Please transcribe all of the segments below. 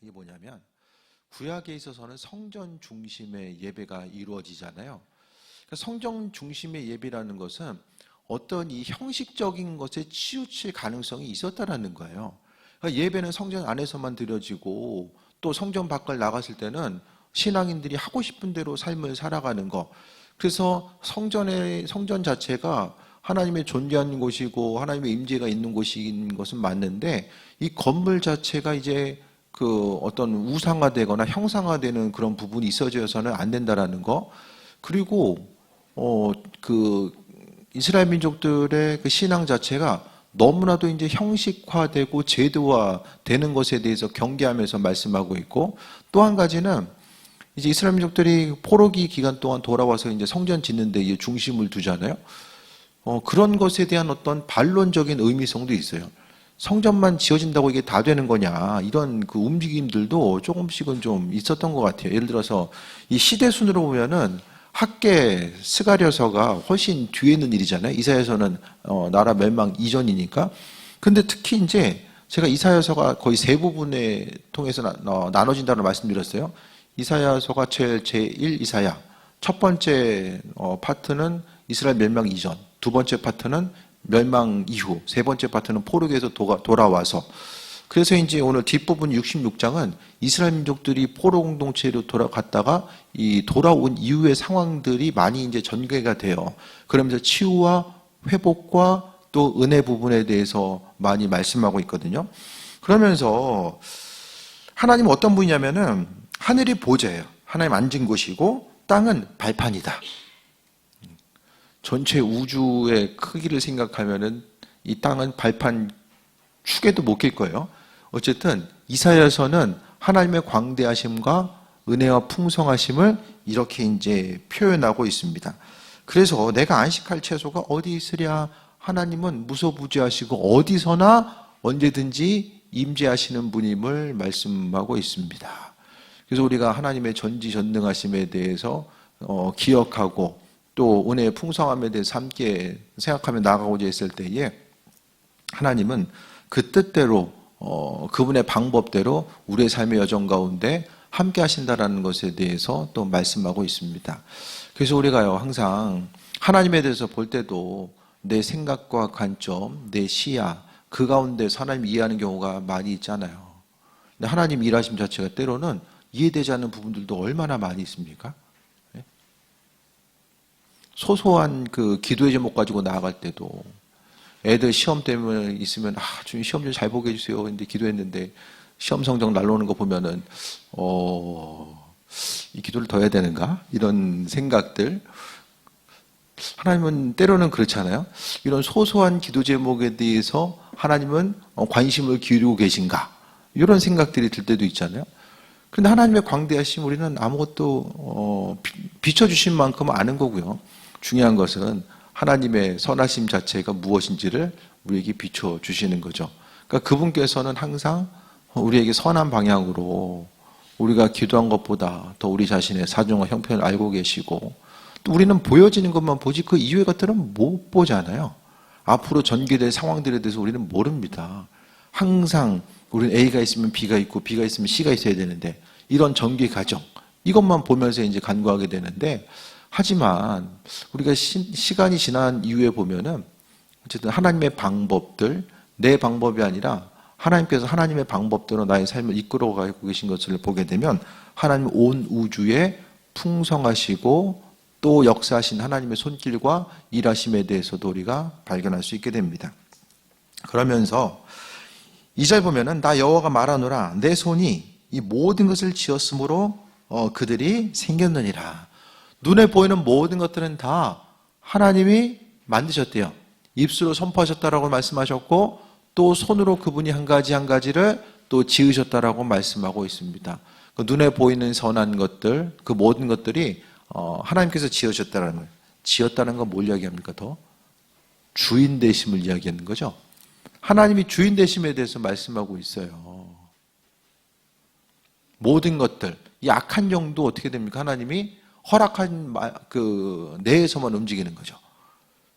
이게 뭐냐면 구약에 있어서는 성전 중심의 예배가 이루어지잖아요. 그러니까 성전 중심의 예배라는 것은 어떤 이 형식적인 것에 치우칠 가능성이 있었다라는 거예요. 그러니까 예배는 성전 안에서만 드려지고 또 성전 밖을 나갔을 때는 신앙인들이 하고 싶은 대로 삶을 살아가는 거. 그래서 성전 자체가 하나님의 존재하는 곳이고 하나님의 임재가 있는 곳인 것은 맞는데 이 건물 자체가 이제 그 어떤 우상화되거나 형상화되는 그런 부분이 있어져서는 안 된다라는 거. 그리고 그 이스라엘 민족들의 그 신앙 자체가 너무나도 이제 형식화되고 제도화되는 것에 대해서 경계하면서 말씀하고 있고, 또 한 가지는 이제 이스라엘 민족들이 포로기 기간 동안 돌아와서 이제 성전 짓는 데 중심을 두잖아요. 그런 것에 대한 어떤 반론적인 의미성도 있어요. 성전만 지어진다고 이게 다 되는 거냐, 이런 그 움직임들도 조금씩은 좀 있었던 것 같아요. 예를 들어서 이 시대 순으로 보면은 학계 스가랴서가 훨씬 뒤에 있는 일이잖아요. 이사야서는 나라 멸망 이전이니까. 근데 특히 이제 제가 이사야서가 거의 세 부분에 통해서 나눠진다고 말씀드렸어요. 이사야서가 제1 이사야. 첫 번째 파트는 이스라엘 멸망 이전, 두 번째 파트는 멸망 이후, 세 번째 파트는 포로기에서 돌아와서. 그래서 이제 오늘 뒷부분 66장은 이스라엘 민족들이 포로 공동체로 돌아갔다가 이 돌아온 이후의 상황들이 많이 이제 전개가 돼요. 그러면서 치유와 회복과 또 은혜 부분에 대해서 많이 말씀하고 있거든요. 그러면서 하나님은 어떤 분이냐면은 하늘이 보좌예요. 하나님 앉은 곳이고 땅은 발판이다. 전체 우주의 크기를 생각하면은 이 땅은 발판 축에도 못 낄 거예요. 어쨌든 이사야서는 하나님의 광대하심과 은혜와 풍성하심을 이렇게 이제 표현하고 있습니다. 그래서 내가 안식할 채소가 어디 있으랴? 하나님은 무소부지하시고 어디서나 언제든지 임재하시는 분임을 말씀하고 있습니다. 그래서 우리가 하나님의 전지전능하심에 대해서 기억하고 또 은혜의 풍성함에 대해서 함께 생각하며 나아가고자 했을 때에 하나님은 그 뜻대로 그분의 방법대로 우리의 삶의 여정 가운데 함께 하신다라는 것에 대해서 또 말씀하고 있습니다. 그래서 우리가요 항상 하나님에 대해서 볼 때도 내 생각과 관점, 내 시야 그 가운데서 하나님 이해하는 경우가 많이 있잖아요. 근데 하나님 일하심 자체가 때로는 이해되지 않는 부분들도 얼마나 많이 있습니까? 소소한 그 기도의 제목 가지고 나아갈 때도 애들 시험 때문에 있으면 주님 시험 좀 잘 보게 해주세요. 근데 기도했는데 시험 성적 날라오는 거 보면은 이 기도를 더 해야 되는가? 이런 생각들. 하나님은 때로는 그렇잖아요. 이런 소소한 기도 제목에 대해서 하나님은 관심을 기울이고 계신가? 이런 생각들이 들 때도 있잖아요. 그런데 하나님의 광대하심 우리는 아무것도 비춰주신 만큼 아는 거고요. 중요한 것은 하나님의 선하심 자체가 무엇인지를 우리에게 비춰주시는 거죠. 그러니까 그분께서는 항상 우리에게 선한 방향으로 우리가 기도한 것보다 더 우리 자신의 사정과 형편을 알고 계시고 또 우리는 보여지는 것만 보지 그 이외의 것들은 못 보잖아요. 앞으로 전개될 상황들에 대해서 우리는 모릅니다. 항상 우리는 A가 있으면 B가 있고 B가 있으면 C가 있어야 되는데 이런 전개 과정 이것만 보면서 이제 간구하게 되는데 하지만 우리가 시간이 지난 이후에 보면은 어쨌든 하나님의 방법들 내 방법이 아니라 하나님께서 하나님의 방법대로 나의 삶을 이끌어가고 계신 것을 보게 되면 하나님 온 우주에 풍성하시고 또 역사하신 하나님의 손길과 일하심에 대해서도 우리가 발견할 수 있게 됩니다. 그러면서 2절 보면은 나 여호와가 말하노라 내 손이 이 모든 것을 지었으므로 그들이 생겼느니라. 눈에 보이는 모든 것들은 다 하나님이 만드셨대요. 입술로 선포하셨다라고 말씀하셨고 또 손으로 그분이 한 가지 한 가지를 또 지으셨다라고 말씀하고 있습니다. 그 눈에 보이는 선한 것들 그 모든 것들이 하나님께서 지으셨다는 거예요. 지었다는 건 뭘 이야기합니까? 더 주인 되심을 이야기하는 거죠. 하나님이 주인 되심에 대해서 말씀하고 있어요. 모든 것들 이 악한 영도 어떻게 됩니까? 하나님이 허락한 그 내에서만 움직이는 거죠.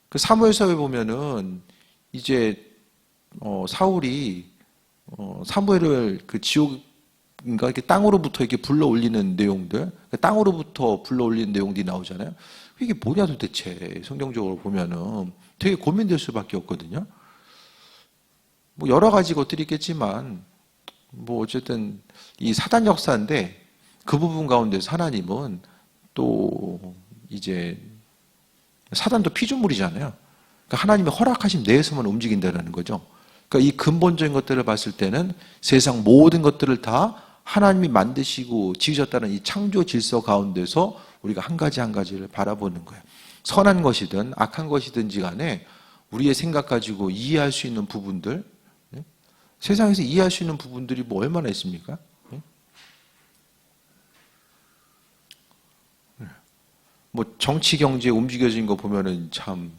그 사무엘서에 보면은 이제 사울이 사무엘을 그 지옥 이렇게 땅으로부터 이렇게 불러 올리는 내용들, 땅으로부터 불러 올리는 내용들이 나오잖아요. 이게 뭐냐 도대체 성경적으로 보면은 되게 고민될 수밖에 없거든요. 뭐 여러 가지 것들이 있겠지만 뭐 어쨌든 이 사단 역사인데 그 부분 가운데서 하나님은 또 이제 사단도 피조물이잖아요. 그러니까 하나님의 허락하심 내에서만 움직인다는 거죠. 그러니까 이 근본적인 것들을 봤을 때는 세상 모든 것들을 다 하나님이 만드시고 지으셨다는 이 창조 질서 가운데서 우리가 한 가지 한 가지를 바라보는 거예요. 선한 것이든 악한 것이든지 간에 우리의 생각 가지고 이해할 수 있는 부분들, 세상에서 이해할 수 있는 부분들이 뭐 얼마나 있습니까? 뭐 정치 경제 움직여진 거 보면은 참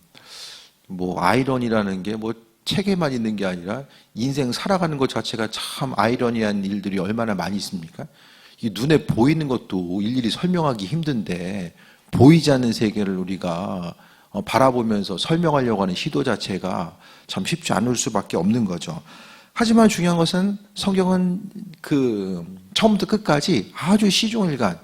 뭐 아이러니라는 게 뭐 책에만 있는 게 아니라 인생 살아가는 것 자체가 참 아이러니한 일들이 얼마나 많이 있습니까? 이 눈에 보이는 것도 일일이 설명하기 힘든데 보이지 않는 세계를 우리가 바라보면서 설명하려고 하는 시도 자체가 참 쉽지 않을 수밖에 없는 거죠. 하지만 중요한 것은 성경은 그 처음부터 끝까지 아주 시종일관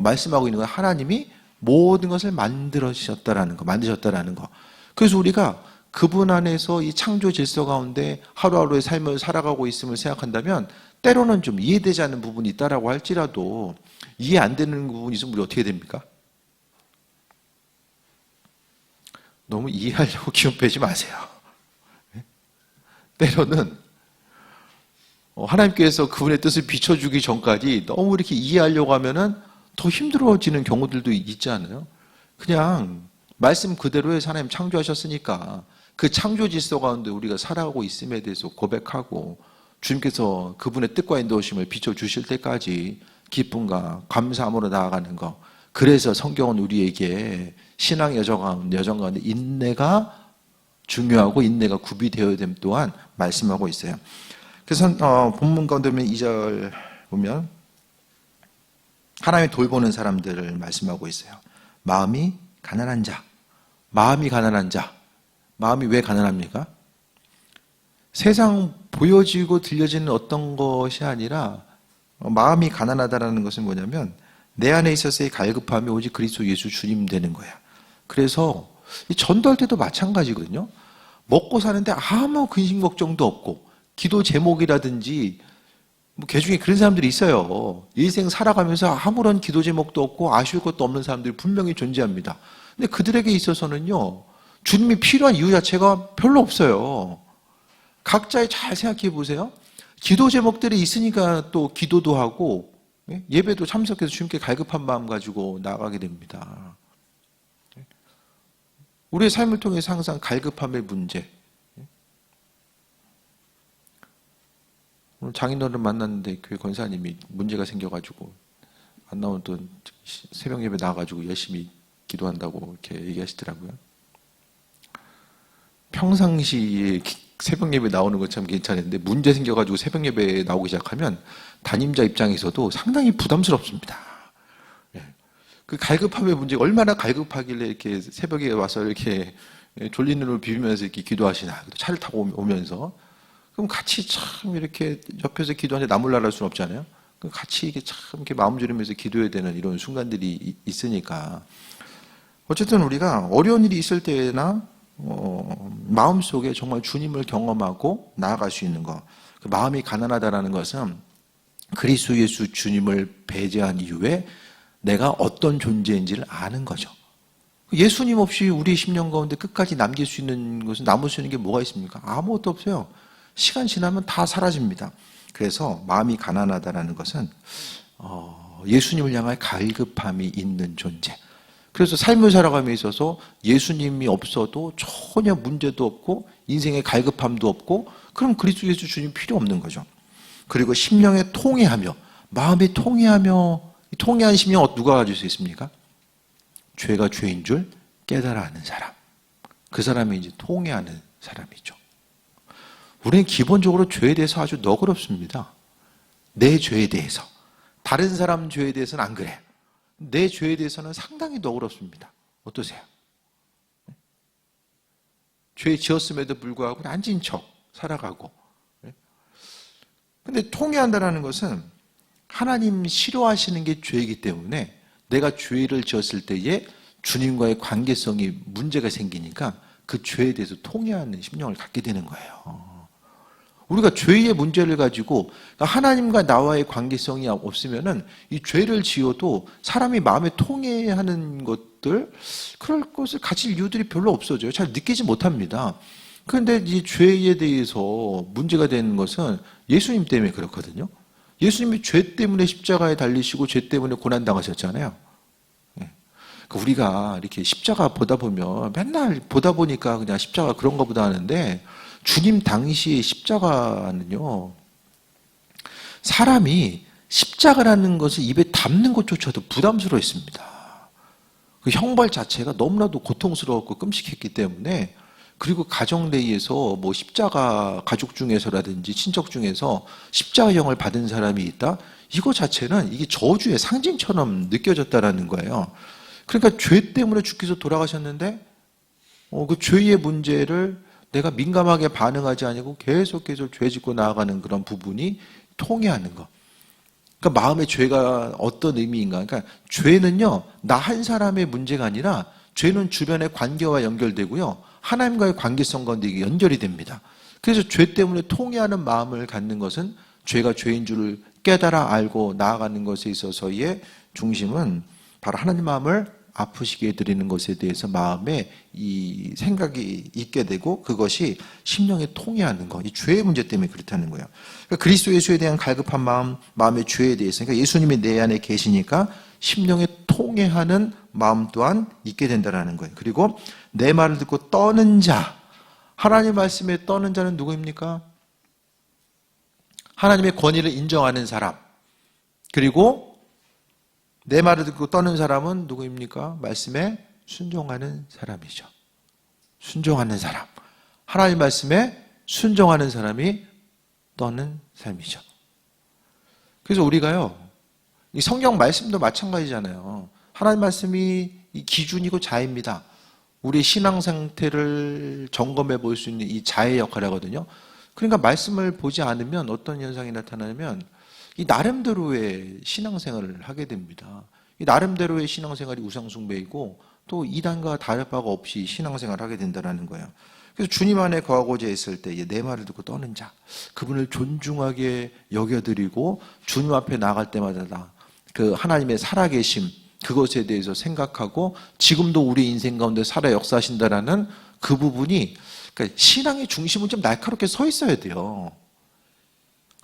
말씀하고 있는 건 하나님이 모든 것을 만드셨다라는 거. 그래서 우리가 그분 안에서 이 창조 질서 가운데 하루하루의 삶을 살아가고 있음을 생각한다면 때로는 좀 이해되지 않는 부분이 있다라고 할지라도 이해 안 되는 부분이 있으면 우리 어떻게 됩니까? 너무 이해하려고 기운 빼지 마세요. 때로는 하나님께서 그분의 뜻을 비춰주기 전까지 너무 이렇게 이해하려고 하면은 더 힘들어지는 경우들도 있지 않아요? 그냥 말씀 그대로의 하나님 창조하셨으니까 그 창조 질서 가운데 우리가 살아가고 있음에 대해서 고백하고 주님께서 그분의 뜻과 인도하심을 비춰주실 때까지 기쁨과 감사함으로 나아가는 것. 그래서 성경은 우리에게 신앙 여정 가운데 인내가 중요하고 인내가 구비되어야 됨 또한 말씀하고 있어요. 그래서 본문 가운데 보면 2절 보면 하나님의 돌보는 사람들을 말씀하고 있어요. 마음이 가난한 자. 마음이 왜 가난합니까? 세상 보여지고 들려지는 어떤 것이 아니라 마음이 가난하다라는 것은 뭐냐면 내 안에 있어서의 갈급함이 오직 그리스도 예수 주님 되는 거야. 그래서 전도할 때도 마찬가지거든요. 먹고 사는데 아무 근심 걱정도 없고 기도 제목이라든지 뭐 개중에 그런 사람들이 있어요. 일생 살아가면서 아무런 기도 제목도 없고 아쉬울 것도 없는 사람들이 분명히 존재합니다. 근데 그들에게 있어서는요, 주님이 필요한 이유 자체가 별로 없어요. 각자의 잘 생각해 보세요. 기도 제목들이 있으니까 또 기도도 하고 예배도 참석해서 주님께 갈급한 마음 가지고 나아가게 됩니다. 우리의 삶을 통해서 항상 갈급함의 문제. 오늘 장인어른을 만났는데 교회 권사님이 문제가 생겨가지고 안 나오던 새벽 예배 나와가지고 열심히 기도한다고 이렇게 얘기하시더라고요. 평상시에 새벽 예배 나오는 건 참 괜찮은데 문제 생겨가지고 새벽 예배 나오기 시작하면 담임자 입장에서도 상당히 부담스럽습니다. 그 갈급함의 문제가 얼마나 갈급하길래 이렇게 새벽에 와서 이렇게 졸린 눈을 비비면서 이렇게 기도하시나. 차를 타고 오면서. 그럼 같이 참 이렇게 옆에서 기도하는데 나몰라라 할 수는 없잖아요. 그럼 같이 이게 참 이렇게 마음 졸이면서 기도해야 되는 이런 순간들이 있으니까. 어쨌든 우리가 어려운 일이 있을 때나 마음속에 정말 주님을 경험하고 나아갈 수 있는 것. 그 마음이 가난하다라는 것은 그리스도 예수 주님을 배제한 이후에 내가 어떤 존재인지를 아는 거죠. 예수님 없이 우리 10년 가운데 끝까지 남길 수 있는 것은 남을 수 있는 게 뭐가 있습니까? 아무것도 없어요. 시간 지나면 다 사라집니다. 그래서 마음이 가난하다라는 것은 예수님을 향할 갈급함이 있는 존재. 그래서 삶을 살아감에 있어서 예수님이 없어도 전혀 문제도 없고 인생에 갈급함도 없고 그럼 그리스도 예수 주님 필요 없는 거죠. 그리고 심령에 통회하며 마음이 통회한 심령 누가 가질 수 있습니까? 죄가 죄인 줄 깨달아 아는 사람. 그 사람이 이제 통회하는 사람이죠. 우리는 기본적으로 죄에 대해서 아주 너그럽습니다. 내 죄에 대해서. 다른 사람 죄에 대해서는 안 그래. 내 죄에 대해서는 상당히 너그럽습니다. 어떠세요? 죄 지었음에도 불구하고 안 진 척 살아가고. 근데 통회한다는 것은 하나님 싫어하시는 게 죄이기 때문에 내가 죄를 지었을 때에 주님과의 관계성이 문제가 생기니까 그 죄에 대해서 통회하는 심령을 갖게 되는 거예요. 우리가 죄의 문제를 가지고 하나님과 나와의 관계성이 없으면은 이 죄를 지어도 사람이 마음에 통해하는 것들, 그럴 것을 가질 이유들이 별로 없어져요. 잘 느끼지 못합니다. 그런데 이 죄에 대해서 문제가 되는 것은 예수님 때문에 그렇거든요. 예수님이 죄 때문에 십자가에 달리시고 죄 때문에 고난당하셨잖아요. 우리가 이렇게 십자가 보다 보면 맨날 보다 보니까 그냥 십자가 그런가 보다 하는데, 주님 당시의 십자가는요, 사람이 십자가라는 것을 입에 담는 것조차도 부담스러워했습니다. 그 형벌 자체가 너무나도 고통스러웠고 끔찍했기 때문에, 그리고 가정 내에서 뭐 십자가 가족 중에서라든지 친척 중에서 십자가형을 받은 사람이 있다? 이거 자체는 이게 저주의 상징처럼 느껴졌다라는 거예요. 그러니까 죄 때문에 주께서 돌아가셨는데 그 죄의 문제를 내가 민감하게 반응하지 아니고 계속 죄 짓고 나아가는 그런 부분이 통해하는 것. 그러니까 마음의 죄가 어떤 의미인가? 그러니까 죄는요, 나 한 사람의 문제가 아니라 죄는 주변의 관계와 연결되고요, 하나님과의 관계성 가운데 이게 연결이 됩니다. 그래서 죄 때문에 통해하는 마음을 갖는 것은 죄가 죄인 줄을 깨달아 알고 나아가는 것에 있어서의 중심은 바로 하나님 마음을 아프시게 해드리는 것에 대해서 마음에 이 생각이 있게 되고, 그것이 심령에 통해하는 것, 이 죄의 문제 때문에 그렇다는 거예요. 그러니까 그리스도 예수에 대한 갈급한 마음, 마음의 죄에 대해서, 그러니까 예수님이 내 안에 계시니까 심령에 통해하는 마음 또한 있게 된다는 거예요. 그리고 내 말을 듣고 떠는 자, 하나님 말씀에 떠는 자는 누구입니까? 하나님의 권위를 인정하는 사람. 그리고 내 말을 듣고 떠는 사람은 누구입니까? 말씀에 순종하는 사람이죠. 순종하는 사람. 하나님 말씀에 순종하는 사람이 떠는 삶이죠. 그래서 우리가요, 이 성경 말씀도 마찬가지잖아요. 하나님 말씀이 이 기준이고 자입니다. 우리의 신앙 상태를 점검해 볼 수 있는 이 자의 역할을 하거든요. 그러니까 말씀을 보지 않으면 어떤 현상이 나타나냐면 이 나름대로의 신앙생활을 하게 됩니다. 이 나름대로의 신앙생활이 우상숭배이고 또 이단과 다를 바가 없이 신앙생활을 하게 된다는 거예요. 그래서 주님 안에 거하고자 했을 때 내 말을 듣고 떠는 자, 그분을 존중하게 여겨드리고 주님 앞에 나갈 때마다 그 하나님의 살아계심, 그것에 대해서 생각하고 지금도 우리 인생 가운데 살아 역사하신다라는 그 부분이, 그러니까 신앙의 중심은 좀 날카롭게 서 있어야 돼요.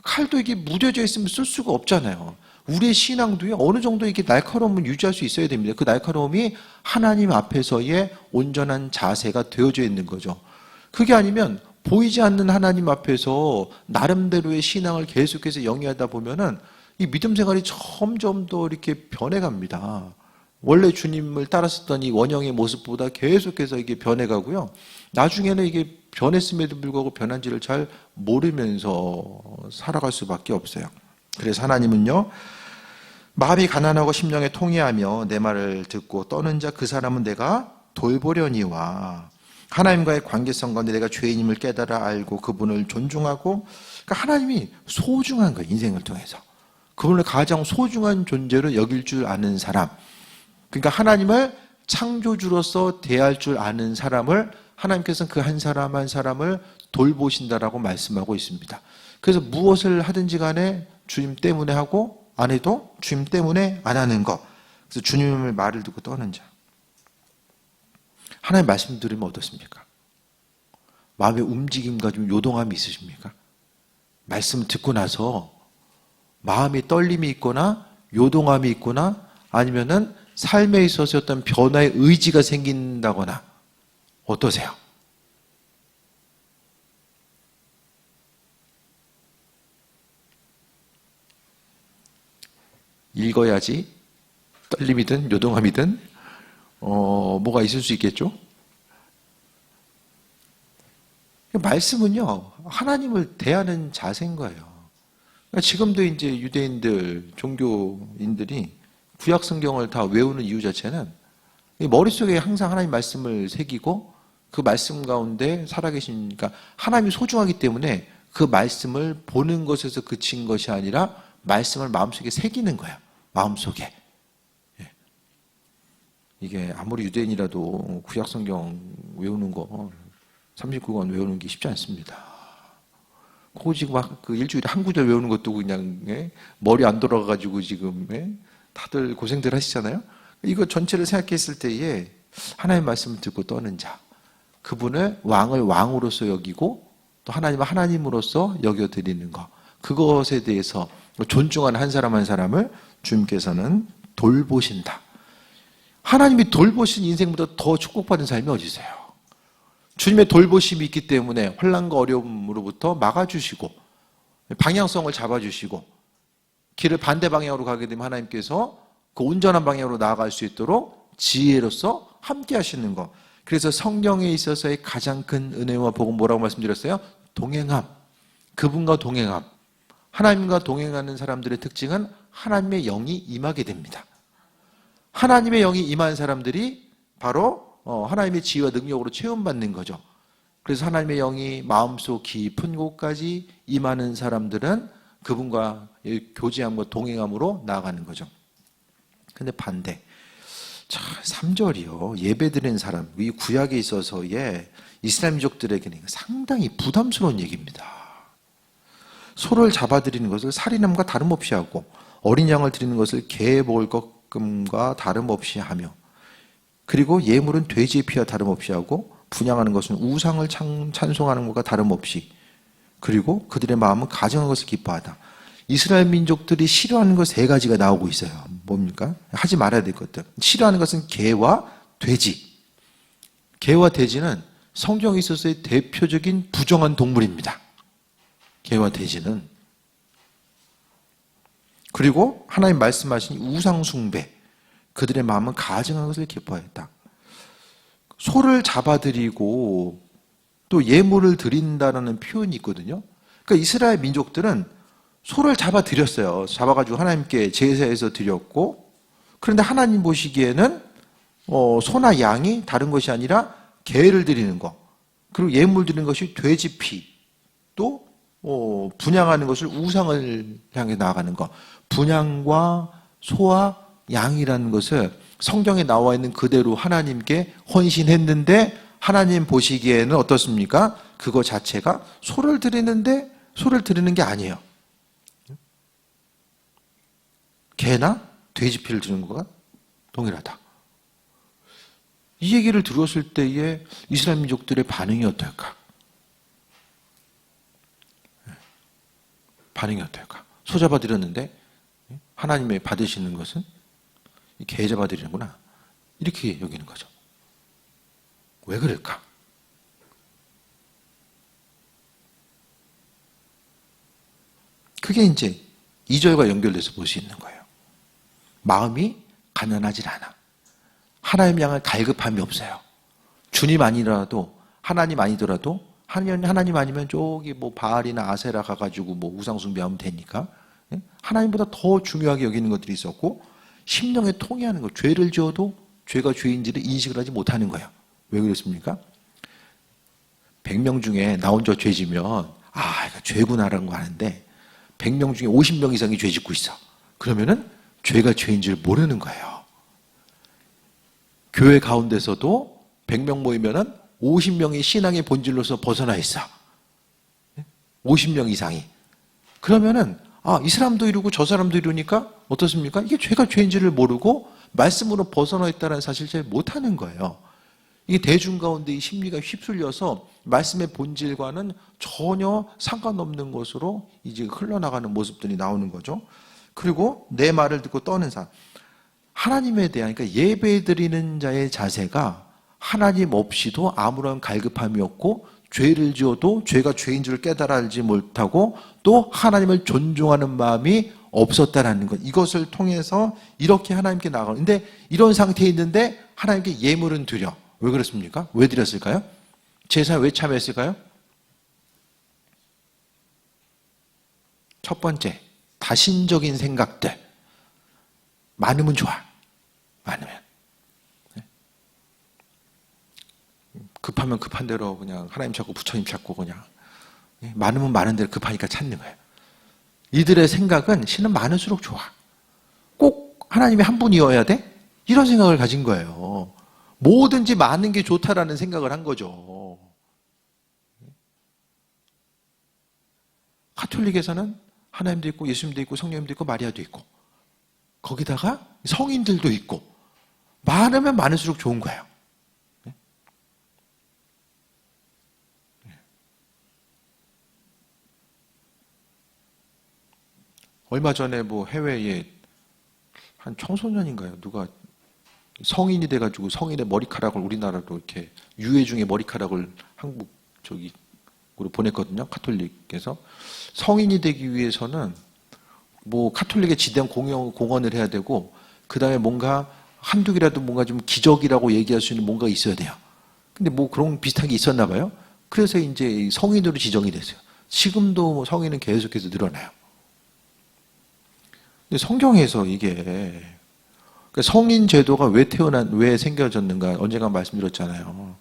칼도 이게 무뎌져 있으면 쓸 수가 없잖아요. 우리의 신앙도요, 어느 정도 이렇게 날카로움을 유지할 수 있어야 됩니다. 그 날카로움이 하나님 앞에서의 온전한 자세가 되어져 있는 거죠. 그게 아니면 보이지 않는 하나님 앞에서 나름대로의 신앙을 계속해서 영위하다 보면은 이 믿음 생활이 점점 더 이렇게 변해갑니다. 원래 주님을 따랐었던 이 원형의 모습보다 계속해서 이게 변해가고요. 나중에는 이게 변했음에도 불구하고 변한지를 잘 모르면서 살아갈 수밖에 없어요. 그래서 하나님은요, 마음이 가난하고 심령에 통해하며 내 말을 듣고 떠는 자 그 사람은 내가 돌보려니와, 하나님과의 관계성 가운데 내가 죄인임을 깨달아 알고 그분을 존중하고, 그러니까 하나님이 소중한 거예요. 인생을 통해서 그분을 가장 소중한 존재로 여길 줄 아는 사람, 그러니까 하나님을 창조주로서 대할 줄 아는 사람을 하나님께서는 그 한 사람 한 사람을 돌보신다라고 말씀하고 있습니다. 그래서 무엇을 하든지 간에 주님 때문에 하고 안 해도 주님 때문에 안 하는 것. 그래서 주님의 말을 듣고 떠는 자. 하나님 말씀 들으면 어떻습니까? 마음의 움직임과 좀 요동함이 있으십니까? 말씀 듣고 나서 마음이 떨림이 있거나 요동함이 있거나 아니면은 삶에 있어서 어떤 변화의 의지가 생긴다거나 어떠세요? 읽어야지 떨림이든 요동함이든 뭐가 있을 수 있겠죠? 말씀은요, 하나님을 대하는 자세인 거예요. 그러니까 지금도 이제 유대인들, 종교인들이 구약 성경을 다 외우는 이유 자체는 머릿속에 항상 하나님 말씀을 새기고 그 말씀 가운데 살아계시니까 하나님이 소중하기 때문에 그 말씀을 보는 것에서 그친 것이 아니라 말씀을 마음속에 새기는 거예요. 마음속에. 예. 이게 아무리 유대인이라도 구약성경 외우는 거 39권 외우는 게 쉽지 않습니다. 그거 지금 막 그 일주일에 한 구절 외우는 것도 그냥 머리 안 돌아가가지고 지금 다들 고생들 하시잖아요. 이거 전체를 생각했을 때에 하나님의 말씀을 듣고 떠는 자, 그분을 왕을 왕으로서 여기고 또 하나님을 하나님으로서 여겨드리는 것, 그것에 대해서 존중하는 한 사람 한 사람을 주님께서는 돌보신다. 하나님이 돌보신 인생보다 더 축복받은 삶이 어디 있어요? 주님의 돌보심이 있기 때문에 환난과 어려움으로부터 막아주시고 방향성을 잡아주시고 길을 반대 방향으로 가게 되면 하나님께서 그 온전한 방향으로 나아갈 수 있도록 지혜로서 함께 하시는 것. 그래서 성경에 있어서의 가장 큰 은혜와 복은 뭐라고 말씀드렸어요? 동행함. 그분과 동행함. 하나님과 동행하는 사람들의 특징은 하나님의 영이 임하게 됩니다. 하나님의 영이 임한 사람들이 바로 하나님의 지혜와 능력으로 체험받는 거죠. 그래서 하나님의 영이 마음속 깊은 곳까지 임하는 사람들은 그분과 교제함과 동행함으로 나아가는 거죠. 근데 반대. 자, 3절이요. 예배드리는 사람. 이 구약에 있어서의 이스라엘 민족들에게는 상당히 부담스러운 얘기입니다. 소를 잡아드리는 것을 살인함과 다름없이 하고 어린 양을 드리는 것을 개 먹을 것금과 다름없이 하며 그리고 예물은 돼지의 피와 다름없이 하고 분향하는 것은 우상을 찬송하는 것과 다름없이 그리고 그들의 마음은 가증한 것을 기뻐하다. 이스라엘 민족들이 싫어하는 것 세 가지가 나오고 있어요. 뭡니까? 하지 말아야 될 것들. 싫어하는 것은 개와 돼지. 개와 돼지는 성경에 있어서의 대표적인 부정한 동물입니다. 개와 돼지는. 그리고 하나님 말씀하신 우상 숭배. 그들의 마음은 가증한 것을 기뻐했다. 소를 잡아들이고 또 예물을 드린다라는 표현이 있거든요. 그러니까 이스라엘 민족들은 소를 잡아드렸어요. 잡아가지고 하나님께 제사해서 드렸고, 그런데 하나님 보시기에는 소나 양이 다른 것이 아니라 개를 드리는 것, 그리고 예물 드리는 것이 돼지 피, 또 분향하는 것을 우상을 향해 나아가는 것. 분향과 소와 양이라는 것을 성경에 나와 있는 그대로 하나님께 헌신했는데 하나님 보시기에는 어떻습니까? 그거 자체가 소를 드리는데 소를 드리는 게 아니에요. 개나 돼지 피를 드리는 것과 동일하다. 이 얘기를 들었을 때에 이스라엘 민족들의 반응이 어떨까? 반응이 어떨까? 소 잡아드렸는데 하나님의 받으시는 것은 개 잡아드리는구나. 이렇게 여기는 거죠. 왜 그럴까? 그게 이제 2절과 연결돼서 볼 수 있는 거예요. 마음이 가난하질 않아. 하나님 향할 갈급함이 없어요. 주님 아니더라도, 하나님 아니더라도, 하나님 아니면 저기 뭐 바알이나 아세라 가가지고 뭐 우상숭배하면 되니까, 하나님보다 더 중요하게 여기는 것들이 있었고, 심령에 통해하는 것, 죄를 지어도 죄가 죄인지를 인식을 하지 못하는 거예요. 왜 그렇습니까? 100명 중에 나 혼자 죄 지면, 이거 죄구나라는 거 아는데, 100명 중에 50명 이상이 죄 짓고 있어. 그러면은 죄가 죄인 줄 모르는 거예요. 교회 가운데서도 100명 모이면은 50명이 신앙의 본질로서 벗어나 있어. 50명 이상이. 그러면은 이 사람도 이러고 저 사람도 이러니까 어떻습니까? 이게 죄가 죄인지를 모르고 말씀으로 벗어나 있다는 사실을 잘 못하는 거예요. 이게 대중 가운데 이 심리가 휩쓸려서 말씀의 본질과는 전혀 상관없는 것으로 이제 흘러나가는 모습들이 나오는 거죠. 그리고 내 말을 듣고 떠는 사람. 하나님에 대한, 그러니까 예배 드리는 자의 자세가 하나님 없이도 아무런 갈급함이 없고 죄를 지어도 죄가 죄인 줄 깨달아 알지 못하고 또 하나님을 존중하는 마음이 없었다라는 것. 이것을 통해서 이렇게 하나님께 나아가는. 근데 이런 상태에 있는데 하나님께 예물은 드려. 왜 그렇습니까? 왜 드렸을까요? 제사에 왜 참여했을까요? 첫 번째, 다신적인 생각들. 많으면 좋아. 많으면. 급하면 급한 대로 그냥 하나님 찾고 부처님 찾고 그냥 많으면 많은 대로 급하니까 찾는 거예요. 이들의 생각은 신은 많을수록 좋아. 꼭 하나님이 한 분이어야 돼? 이런 생각을 가진 거예요. 뭐든지 많은 게 좋다라는 생각을 한 거죠. 가톨릭에서는 하나님도 있고 예수님도 있고 성령님도 있고 마리아도 있고 거기다가 성인들도 있고 많으면 많을수록 좋은 거예요. 얼마 전에 뭐 해외에 한 청소년인가요? 누가 성인이 돼가지고 성인의 머리카락을 우리나라로 이렇게 유해 중에 머리카락을 한국 저기로 보냈거든요. 카톨릭에서 성인이 되기 위해서는 뭐 카톨릭의 지대한 공헌을 해야 되고 그 다음에 뭔가 한두 개라도 뭔가 좀 기적이라고 얘기할 수 있는 뭔가 있어야 돼요. 근데 뭐 그런 비슷한 게 있었나 봐요. 그래서 이제 성인으로 지정이 됐어요. 지금도 뭐 성인은 계속해서 늘어나요. 근데 성경에서 이게 성인 제도가 왜 생겨졌는가 언젠가 말씀드렸잖아요.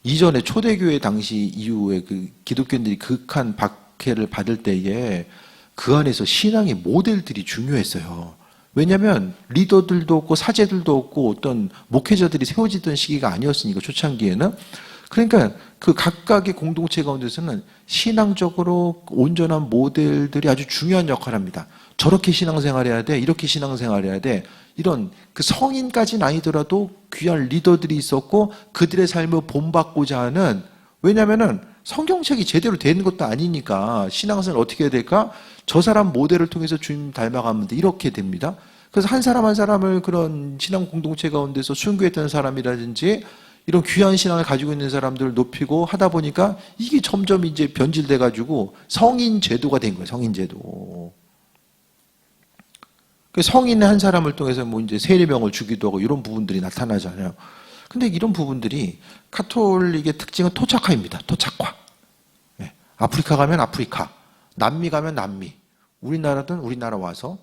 이전에 초대교회 당시 이후에 그 기독교인들이 극한 박해를 받을 때에 그 안에서 신앙의 모델들이 중요했어요. 왜냐하면 리더들도 없고 사제들도 없고 어떤 목회자들이 세워지던 시기가 아니었으니까 초창기에는. 그러니까 그 각각의 공동체 가운데서는 신앙적으로 온전한 모델들이 아주 중요한 역할을 합니다. 저렇게 신앙생활해야 돼, 이렇게 신앙생활해야 돼. 이런 그 성인까지는 아니더라도 귀한 리더들이 있었고 그들의 삶을 본받고자 하는, 왜냐하면은 성경책이 제대로 되는 것도 아니니까 신앙생활 어떻게 해야 될까? 저 사람 모델을 통해서 주님 닮아가면 돼. 이렇게 됩니다. 그래서 한 사람 한 사람을 그런 신앙 공동체 가운데서 순교했던 사람이라든지 이런 귀한 신앙을 가지고 있는 사람들을 높이고 하다 보니까 이게 점점 이제 변질돼가지고 성인 제도가 된 거예요. 성인 제도. 성인의 한 사람을 통해서 뭐 이제 세례명을 주기도 하고 이런 부분들이 나타나잖아요. 근데 이런 부분들이 카톨릭의 특징은 토착화입니다. 토착화. 네. 아프리카 가면 아프리카, 남미 가면 남미, 우리나라든 우리나라 와서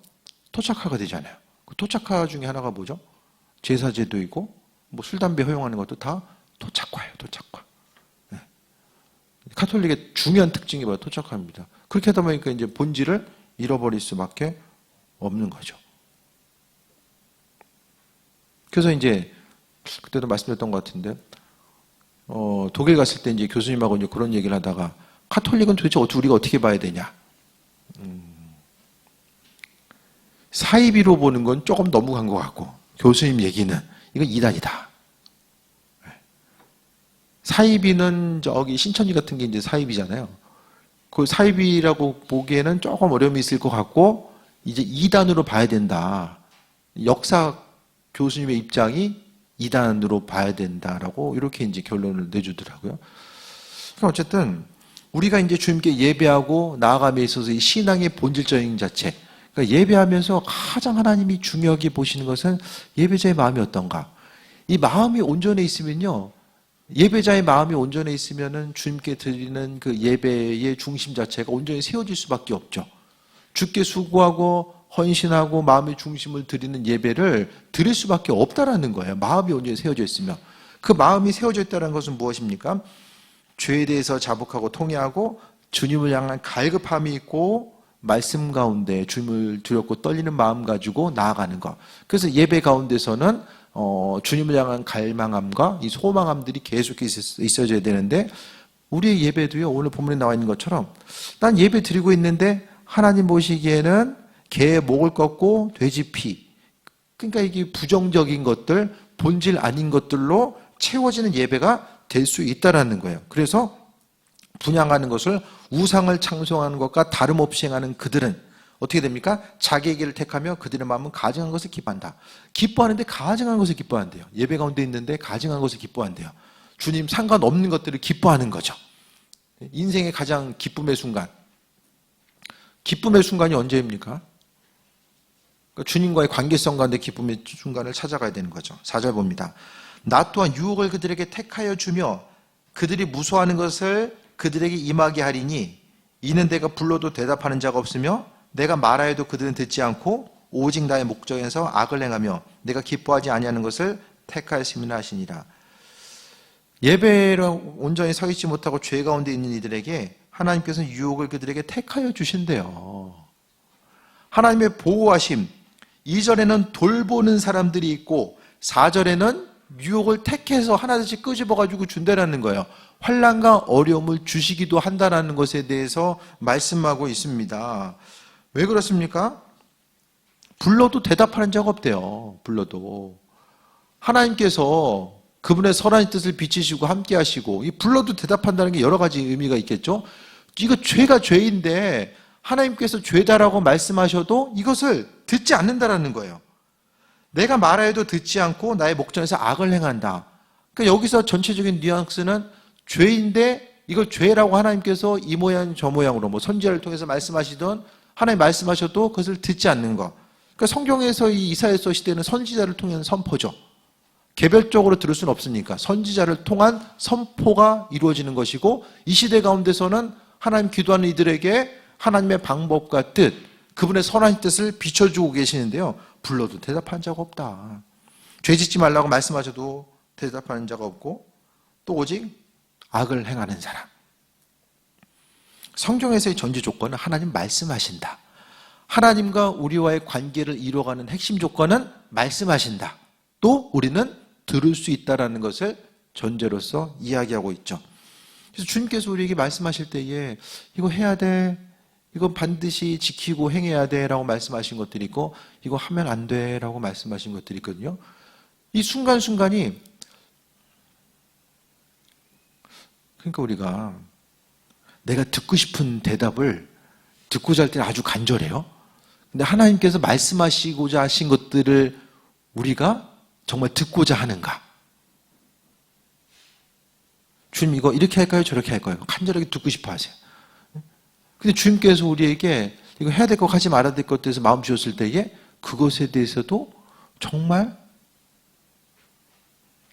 토착화가 되잖아요. 그 토착화 중에 하나가 뭐죠? 제사제도이고 뭐 술, 담배 허용하는 것도 다 토착화예요. 토착화. 네. 카톨릭의 중요한 특징이 바로 토착화입니다. 그렇게 하다 보니까 이제 본질을 잃어버릴 수밖에 없는 거죠. 그래서 이제 그때도 말씀드렸던 것 같은데 독일 갔을 때 이제 교수님하고 이제 그런 얘기를 하다가 카톨릭은 도대체 우리가 어떻게 봐야 되냐? 사이비로 보는 건 조금 너무 간 것 같고 교수님 얘기는 이건 이단이다. 사이비는 저기 신천지 같은 게 이제 사이비잖아요. 그 사이비라고 보기에는 조금 어려움이 있을 것 같고 이제 이단으로 봐야 된다. 역사 교수님의 입장이 이단으로 봐야 된다라고 이렇게 이제 결론을 내주더라고요. 그러니까 어쨌든 우리가 이제 주님께 예배하고 나아감에 있어서 이 신앙의 본질적인 자체, 그러니까 예배하면서 가장 하나님이 중요하게 보시는 것은 예배자의 마음이 어떤가. 이 마음이 온전해 있으면요, 예배자의 마음이 온전해 있으면은 주님께 드리는 그 예배의 중심 자체가 온전히 세워질 수밖에 없죠. 주께 수고하고 헌신하고 마음의 중심을 드리는 예배를 드릴 수밖에 없다라는 거예요. 마음이 온전히 세워져 있으면. 그 마음이 세워져 있다는 것은 무엇입니까? 죄에 대해서 자복하고 통회하고 주님을 향한 갈급함이 있고 말씀 가운데 주님을 두렵고 떨리는 마음 가지고 나아가는 것. 그래서 예배 가운데서는 주님을 향한 갈망함과 이 소망함들이 계속 있어져야 되는데 우리의 예배도요, 오늘 본문에 나와 있는 것처럼 난 예배 드리고 있는데 하나님 보시기에는 개의 목을 꺾고 돼지 피, 그러니까 이게 부정적인 것들, 본질 아닌 것들로 채워지는 예배가 될 수 있다라는 거예요. 그래서 분양하는 것을 우상을 창송하는 것과 다름없이 행하는 그들은 어떻게 됩니까? 자기의 길을 택하며 그들의 마음은 가증한 것을 기뻐한다. 기뻐하는데 가증한 것을 기뻐한대요. 예배 가운데 있는데 가증한 것을 기뻐한대요. 주님 상관없는 것들을 기뻐하는 거죠. 인생의 가장 기쁨의 순간. 기쁨의 순간이 언제입니까? 그러니까 주님과의 관계성 가운데 기쁨의 순간을 찾아가야 되는 거죠. 4절 봅니다. 나 또한 유혹을 그들에게 택하여 주며 그들이 무소하는 것을 그들에게 임하게 하리니 이는 내가 불러도 대답하는 자가 없으며 내가 말하여도 그들은 듣지 않고 오직 나의 목적에서 악을 행하며 내가 기뻐하지 아니하는 것을 택하였음이라 하시니라. 예배를 온전히 서 있지 못하고 죄 가운데 있는 이들에게 하나님께서는 유혹을 그들에게 택하여 주신대요. 하나님의 보호하심, 2절에는 돌보는 사람들이 있고 4절에는 유혹을 택해서 하나씩 끄집어가지고 준다라는 거예요. 환난과 어려움을 주시기도 한다라는 것에 대해서 말씀하고 있습니다. 왜 그렇습니까? 불러도 대답하는 자가 없대요. 불러도. 하나님께서 그분의 선한 뜻을 비치시고 함께 하시고, 이 불러도 대답한다는 게 여러 가지 의미가 있겠죠. 이거 죄가 죄인데 하나님께서 죄다라고 말씀하셔도 이것을 듣지 않는다라는 거예요. 내가 말하여도 듣지 않고 나의 목전에서 악을 행한다. 그러니까 여기서 전체적인 뉘앙스는 죄인데 이걸 죄라고 하나님께서 이 모양 저 모양으로 뭐 선지자를 통해서 말씀하시던 하나님 말씀하셔도 그것을 듣지 않는 것. 그러니까 성경에서 이 이사야서 시대는 선지자를 통한 선포죠. 개별적으로 들을 수는 없으니까 선지자를 통한 선포가 이루어지는 것이고, 이 시대 가운데서는 하나님 기도하는 이들에게 하나님의 방법과 뜻, 그분의 선한 뜻을 비춰주고 계시는데요. 불러도 대답하는 자가 없다. 죄 짓지 말라고 말씀하셔도 대답하는 자가 없고, 또 오직 악을 행하는 사람. 성경에서의 전제 조건은 하나님 말씀하신다. 하나님과 우리와의 관계를 이루어가는 핵심 조건은 말씀하신다. 또 우리는 들을 수 있다는 것을 전제로서 이야기하고 있죠. 그래서 주님께서 우리에게 말씀하실 때에 이거 해야 돼, 이거 반드시 지키고 행해야 돼 라고 말씀하신 것들이 있고, 이거 하면 안 돼 라고 말씀하신 것들이 있거든요. 이 순간순간이, 그러니까 우리가 내가 듣고 싶은 대답을 듣고자 할 때는 아주 간절해요. 근데 하나님께서 말씀하시고자 하신 것들을 우리가 정말 듣고자 하는가? 주님 이거 이렇게 할까요? 저렇게 할까요? 간절하게 듣고 싶어 하세요. 근데 주님께서 우리에게 이거 해야 될 것, 하지 말아야 될 것에 대해서 마음 주셨을 때에 그것에 대해서도 정말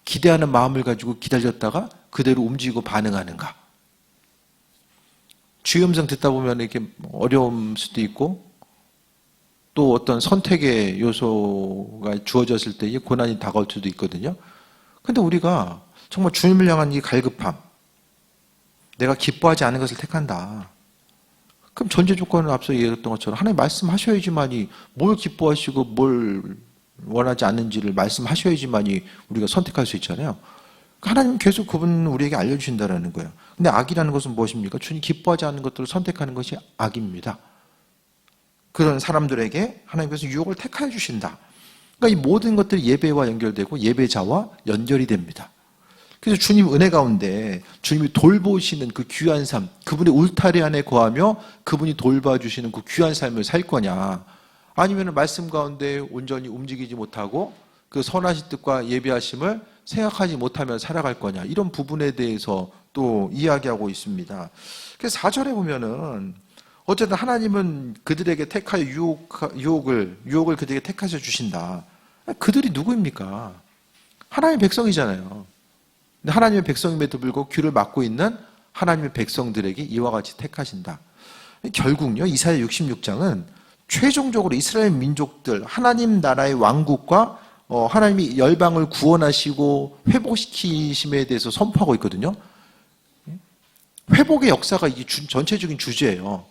기대하는 마음을 가지고 기다렸다가 그대로 움직이고 반응하는가? 주의 음성 듣다 보면 이렇게 어려울 수도 있고, 또 어떤 선택의 요소가 주어졌을 때에 고난이 다가올 수도 있거든요. 근데 우리가 정말 주님을 향한 이 갈급함, 내가 기뻐하지 않은 것을 택한다. 그럼 전제 조건은 앞서 얘기했던 것처럼 하나님 말씀하셔야지만이, 뭘 기뻐하시고 뭘 원하지 않는지를 말씀하셔야지만이 우리가 선택할 수 있잖아요. 하나님 계속 그분 우리에게 알려주신다는 거예요. 근데 악이라는 것은 무엇입니까? 주님 기뻐하지 않는 것들을 선택하는 것이 악입니다. 그런 사람들에게 하나님께서 유혹을 택하여 주신다. 그러니까 이 모든 것들이 예배와 연결되고 예배자와 연결이 됩니다. 그래서 주님 은혜 가운데 주님이 돌보시는 그 귀한 삶, 그분의 울타리 안에 거하며 그분이 돌봐주시는 그 귀한 삶을 살 거냐, 아니면 말씀 가운데 온전히 움직이지 못하고 그 선하신 뜻과 예배하심을 생각하지 못하며 살아갈 거냐, 이런 부분에 대해서 또 이야기하고 있습니다. 그래서 4절에 보면은 어쨌든 하나님은 그들에게 택하여 유혹을 그들에게 택하셔 주신다. 그들이 누구입니까? 하나님의 백성이잖아요. 근데 하나님의 백성임에도 불구하고 귀를 막고 있는 하나님의 백성들에게 이와 같이 택하신다. 결국요, 이사야 66장은 최종적으로 이스라엘 민족들, 하나님 나라의 왕국과 하나님이 열방을 구원하시고 회복시키심에 대해서 선포하고 있거든요. 회복의 역사가 이게 전체적인 주제예요.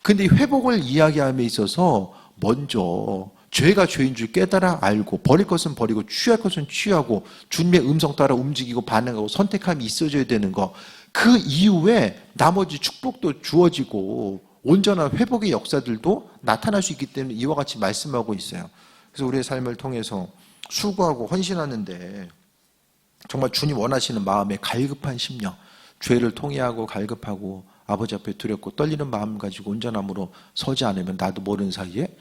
근데 이 회복을 이야기함에 있어서 먼저 죄가 죄인 줄 깨달아 알고, 버릴 것은 버리고 취할 것은 취하고 주님의 음성 따라 움직이고 반응하고 선택함이 있어져야 되는 거, 그 이후에 나머지 축복도 주어지고 온전한 회복의 역사들도 나타날 수 있기 때문에 이와 같이 말씀하고 있어요. 그래서 우리의 삶을 통해서 수고하고 헌신하는데 정말 주님 원하시는 마음의 갈급한 심령, 죄를 통회하고 갈급하고 아버지 앞에 두렵고 떨리는 마음 가지고 온전함으로 서지 않으면 나도 모르는 사이에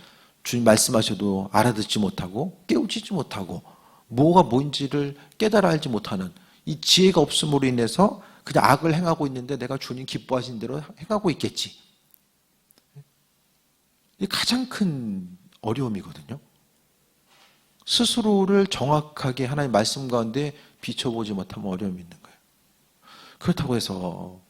주님 말씀하셔도 알아듣지 못하고 깨우치지 못하고 뭐가 뭔지를 깨달아 알지 못하는 이 지혜가 없음으로 인해서 그냥 악을 행하고 있는데 내가 주님 기뻐하신 대로 행하고 있겠지. 이게 가장 큰 어려움이거든요. 스스로를 정확하게 하나님 말씀 가운데 비춰보지 못하면 어려움이 있는 거예요. 그렇다고 해서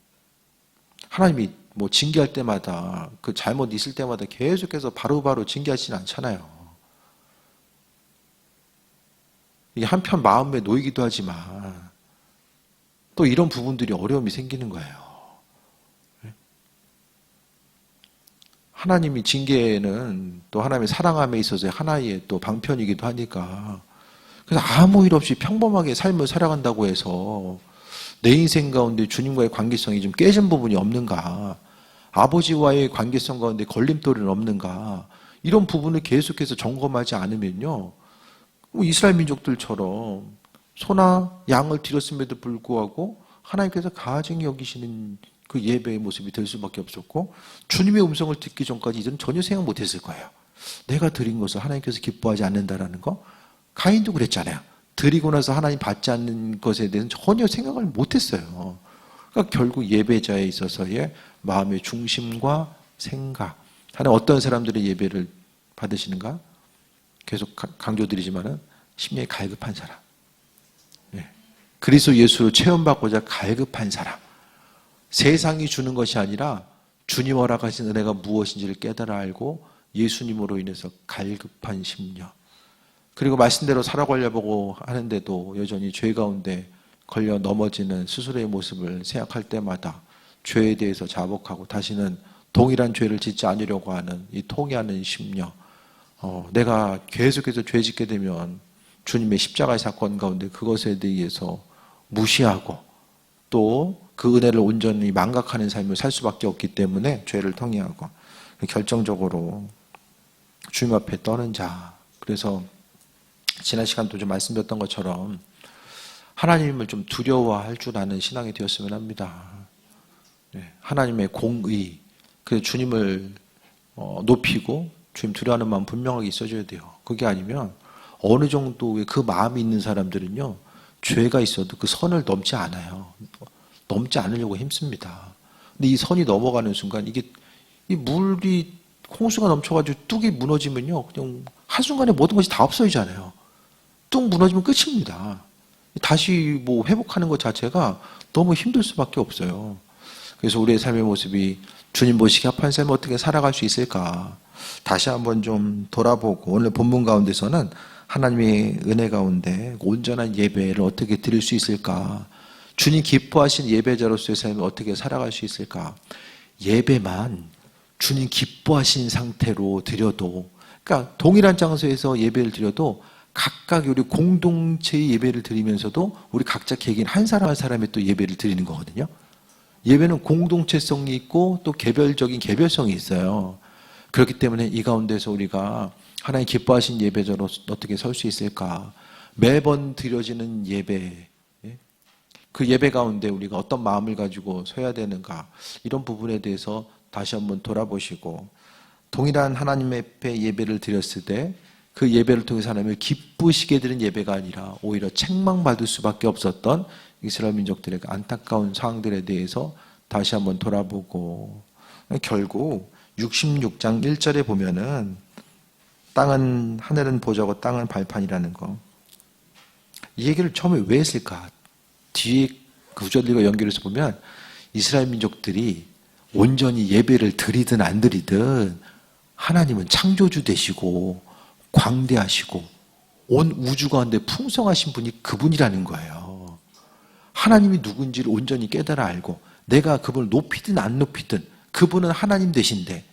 하나님이 뭐 징계할 때마다 그 잘못 있을 때마다 계속해서 바로바로 징계하지는 않잖아요. 이게 한편 마음에 놓이기도 하지만 또 이런 부분들이 어려움이 생기는 거예요. 하나님이 징계는 또 하나님의 사랑함에 있어서 하나의 또 방편이기도 하니까, 그래서 아무 일 없이 평범하게 삶을 살아간다고 해서 내 인생 가운데 주님과의 관계성이 좀 깨진 부분이 없는가, 아버지와의 관계성 가운데 걸림돌은 없는가, 이런 부분을 계속해서 점검하지 않으면요, 이스라엘 민족들처럼 소나 양을 드렸음에도 불구하고 하나님께서 가증히 여기시는 그 예배의 모습이 될 수밖에 없었고, 주님의 음성을 듣기 전까지 이들은 전혀 생각 못했을 거예요. 내가 드린 것을 하나님께서 기뻐하지 않는다라는 거. 가인도 그랬잖아요. 드리고 나서 하나님 받지 않는 것에 대해서는 전혀 생각을 못했어요. 그러니까 결국 예배자에 있어서의 마음의 중심과 생각, 하나님 어떤 사람들의 예배를 받으시는가? 계속 강조드리지만은 심령이 갈급한 사람, 그리스도 예수를 체험받고자 갈급한 사람, 세상이 주는 것이 아니라 주님 허락하신 은혜가 무엇인지를 깨달아 알고 예수님으로 인해서 갈급한 심령, 그리고 말씀대로 살아가려고 하는데도 여전히 죄 가운데 걸려 넘어지는 스스로의 모습을 생각할 때마다 죄에 대해서 자복하고 다시는 동일한 죄를 짓지 않으려고 하는 이 통회하는 심령, 내가 계속해서 죄 짓게 되면 주님의 십자가의 사건 가운데 그것에 대해서 무시하고 또 그 은혜를 온전히 망각하는 삶을 살 수밖에 없기 때문에 죄를 통회하고 결정적으로 주님 앞에 떠는 자. 그래서 지난 시간도 좀 말씀드렸던 것처럼 하나님을 좀 두려워할 줄 아는 신앙이 되었으면 합니다. 하나님의 공의, 그래서 주님을 높이고 주님 두려워하는 마음 분명하게 있어줘야 돼요. 그게 아니면 어느 정도의 그 마음이 있는 사람들은요, 죄가 있어도 그 선을 넘지 않아요. 넘지 않으려고 힘씁니다. 근데 이 선이 넘어가는 순간 이 물이 홍수가 넘쳐가지고 뚝이 무너지면요, 그냥 한순간에 모든 것이 다 없어지잖아요. 뚝 무너지면 끝입니다. 다시 뭐 회복하는 것 자체가 너무 힘들 수밖에 없어요. 그래서 우리의 삶의 모습이 주님 보시기에 합한 삶을 어떻게 살아갈 수 있을까? 다시 한번 좀 돌아보고, 오늘 본문 가운데서는 하나님의 은혜 가운데 온전한 예배를 어떻게 드릴 수 있을까? 주님 기뻐하신 예배자로서의 삶을 어떻게 살아갈 수 있을까? 예배만 주님 기뻐하신 상태로 드려도, 그러니까 동일한 장소에서 예배를 드려도 각각 우리 공동체의 예배를 드리면서도 우리 각자 개개인 한 사람 한 사람의 또 예배를 드리는 거거든요. 예배는 공동체성이 있고 또 개별적인 개별성이 있어요. 그렇기 때문에 이 가운데서 우리가 하나님 기뻐하신 예배자로 어떻게 설 수 있을까? 매번 드려지는 예배, 그 예배 가운데 우리가 어떤 마음을 가지고 서야 되는가, 이런 부분에 대해서 다시 한번 돌아보시고, 동일한 하나님 앞에 예배를 드렸을 때 그 예배를 통해서 하나님을 기쁘시게 드린 예배가 아니라 오히려 책망받을 수밖에 없었던 이스라엘 민족들의 안타까운 상황들에 대해서 다시 한번 돌아보고, 결국 66장 1절에 보면은 땅은, 하늘은 보좌고 땅은 발판이라는 거, 이 얘기를 처음에 왜 했을까? 뒤에 구절들과 연결해서 보면 이스라엘 민족들이 온전히 예배를 드리든 안 드리든 하나님은 창조주 되시고 광대하시고 온 우주 가운데 풍성하신 분이 그분이라는 거예요. 하나님이 누군지를 온전히 깨달아 알고 내가 그분을 높이든 안 높이든 그분은 하나님 되신데,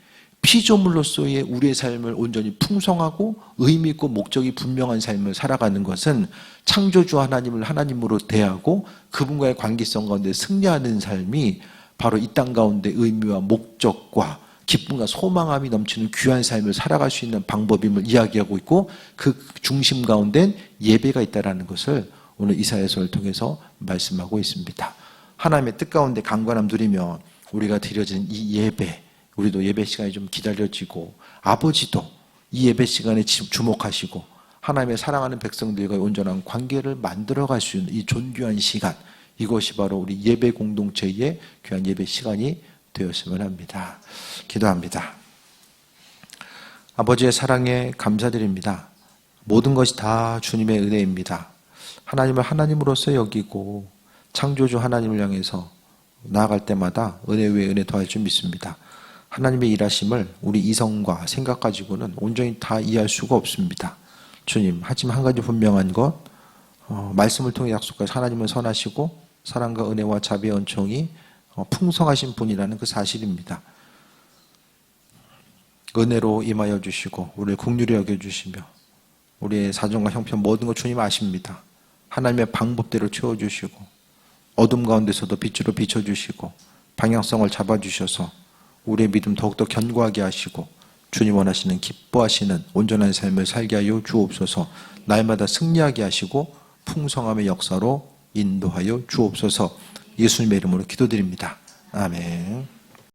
피조물로서의 우리의 삶을 온전히 풍성하고 의미 있고 목적이 분명한 삶을 살아가는 것은 창조주 하나님을 하나님으로 대하고 그분과의 관계성 가운데 승리하는 삶이 바로 이 땅 가운데 의미와 목적과 기쁨과 소망함이 넘치는 귀한 삶을 살아갈 수 있는 방법임을 이야기하고 있고, 그 중심 가운데 예배가 있다는 것을 오늘 이사야서를 통해서 말씀하고 있습니다. 하나님의 뜻 가운데 강건함 누리며 우리가 드려진 이 예배, 우리도 예배 시간이 좀 기다려지고 아버지도 이 예배 시간에 주목하시고 하나님의 사랑하는 백성들과의 온전한 관계를 만들어갈 수 있는 이 존귀한 시간, 이것이 바로 우리 예배 공동체의 귀한 예배 시간이 되었으면 합니다. 기도합니다. 아버지의 사랑에 감사드립니다. 모든 것이 다 주님의 은혜입니다. 하나님을 하나님으로서 여기고 창조주 하나님을 향해서 나아갈 때마다 은혜 위에 은혜 더할 줄 믿습니다. 하나님의 일하심을 우리 이성과 생각 가지고는 온전히 다 이해할 수가 없습니다. 주님, 하지만 한 가지 분명한 것, 말씀을 통해 약속하신 하나님은 선하시고 사랑과 은혜와 자비의 은총이 풍성하신 분이라는 그 사실입니다. 은혜로 임하여 주시고 우리를 긍휼히 여겨주시며 우리의 사정과 형편 모든 것 주님 아십니다. 하나님의 방법대로 채워주시고 어둠 가운데서도 빛으로 비춰주시고 방향성을 잡아주셔서 우리의 믿음 더욱더 견고하게 하시고 주님 원하시는 기뻐하시는 온전한 삶을 살게 하여 주옵소서. 날마다 승리하게 하시고 풍성함의 역사로 인도하여 주옵소서. 예수님의 이름으로 기도드립니다. 아멘.